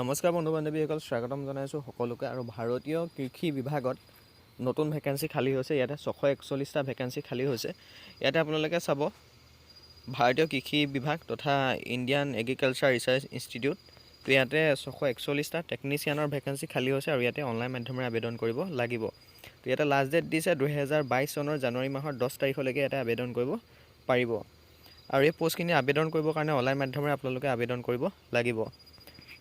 নমস্কাৰ বন্ধু বান্ধৱীসকল, স্বাগতম জনাইছোঁ সকলোকে। আৰু ভাৰতীয় কৃষি বিভাগত নতুন ভেকেঞ্চি খালী হৈছে। ইয়াতে 641টা ভেকেঞ্চি খালী হৈছে। ইয়াতে আপোনালোকে চাব, ভাৰতীয় কৃষি বিভাগ তথা ইণ্ডিয়ান এগ্ৰিকালচাৰ ৰিচাৰ্চ ইনষ্টিটিউট, তো ইয়াতে 641টা টেকনিচিয়ানৰ ভেকেঞ্চি খালী হৈছে আৰু ইয়াতে অনলাইন মাধ্যমেৰে আবেদন কৰিব লাগিব। তো ইয়াতে লাষ্ট ডেট দিছে 2022 চনৰ জানুৱাৰী মাহৰ 10 তাৰিখলৈকে ইয়াতে আবেদন কৰিব পাৰিব। আৰু এই পোষ্টখিনি আবেদন কৰিবৰ কাৰণে অনলাইন মাধ্যমেৰে আপোনালোকে আবেদন কৰিব লাগিব।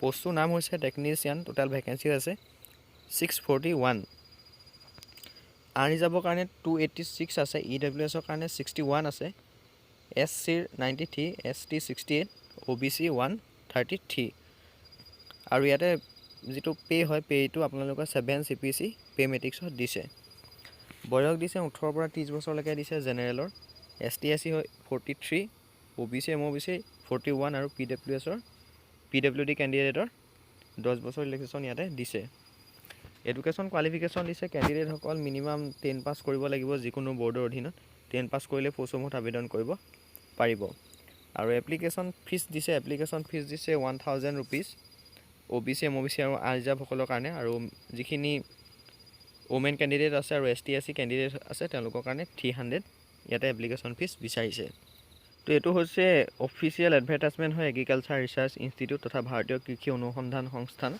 পোষ্টটোৰ নাম হৈছে টেকনিচিয়ান। টোটেল ভেকেঞ্চি আছে 641। আনৰিজাৰ্ভৰ কাৰণে 286 আছে, EWSৰ কাৰণে 61 আছে, SCৰ 93, ST 68, OBC 133। আৰু ইয়াতে যিটো পে' হয়, পে'টো আপোনালোকৰ 7 CPC পে' মেট্ৰিক্সত দিছে। বয়স দিছে 18 পৰা 30 বছৰলৈকে দিছে জেনেৰেলৰ। ST SC হয় 43, OBC MOBC 41 আৰু PWD কেণ্ডিডেটৰ 10 বছৰ ৰিলেক্সেশ্যন ইয়াতে দিছে। এডুকেশ্যন কোৱালিফিকেশ্যন দিছে, কেণ্ডিডেটসকল মিনিমাম 10 পাছ কৰিব লাগিব যিকোনো বৰ্ডৰ অধীনত। 10 পাছ কৰিলে পোষ্টসমূহত আবেদন কৰিব পাৰিব। আৰু এপ্লিকেশ্যন ফিজ দিছে, 1000 ৰুপিজ OBC MOBC আৰু আনৰিজাৰ্ভসকলৰ কাৰণে। আৰু যিখিনি ওমেন কেণ্ডিডেট আছে আৰু ST SC কেণ্ডিডেট আছে তেওঁলোকৰ কাৰণে 300 ইয়াতে এপ্লিকেশ্যন ফিজ বিচাৰিছে। তো এইটো হৈছে অফিচিয়েল এডভাৰটাইজমেণ্ট হয় এগ্ৰিকালচাৰ ৰিচাৰ্চ ইনষ্টিটিউট তথা ভাৰতীয় কৃষি অনুসন্ধান সংস্থান।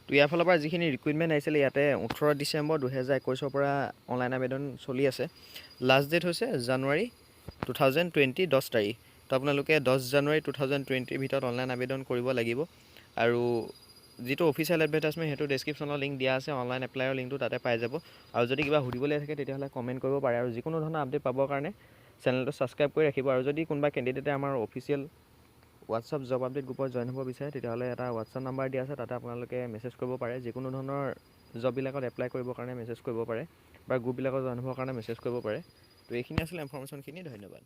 তো ইয়াৰ ফালৰ পৰা যিখিনি ৰিক্ৰুইটমেণ্ট আহিছিলে, ইয়াতে 18 ডিচেম্বৰ 2021 পৰা অনলাইন আবেদন চলি আছে। লাষ্ট ডেট হৈছে জানুৱাৰী 2020 10 তাৰিখ। তো আপোনালোকে 10 জানুৱাৰী 2020 ভিতৰত অনলাইন আবেদন কৰিব লাগিব। আৰু যিটো অফিচিয়েল এডভাৰটাইজমেণ্ট সেইটো ডেছক্ৰিপশ্যনৰ লিংক দিয়া আছে, অনলাইন এপ্লাইৰ লিংকটো তাতে পাই যাব। আৰু যদি কিবা সুধিবলৈ থাকে তেতিয়াহ'লে কমেণ্ট কৰিব পাৰে। আৰু যিকোনো ধৰণৰ আপডেট পাবৰ কাৰণে চেনেলটো ছাবস্ক্ৰাইব কৰি ৰাখিব। আৰু যদি কোনোবা কেণ্ডিডেটে আমাৰ অফিচিয়েল হোৱাটছআপ জব আপডেট গ্ৰুপত জইন হ'ব বিচাৰে তেতিয়াহ'লে এটা হোৱাটছআপ নাম্বাৰ দিয়া আছে, তাতে আপোনালোকে মেছেজ কৰিব পাৰে। যিকোনো ধৰণৰ জববিলাকত এপ্লাই কৰিবৰ কাৰণে মেছেজ কৰিব পাৰে বা গ্ৰুপবিলাকত জইন হ'বৰ কাৰণে মেছেজ কৰিব পাৰে। তো এইখিনি আছিলে ইনফৰ্মেশ্যনখিনি। ধন্যবাদ।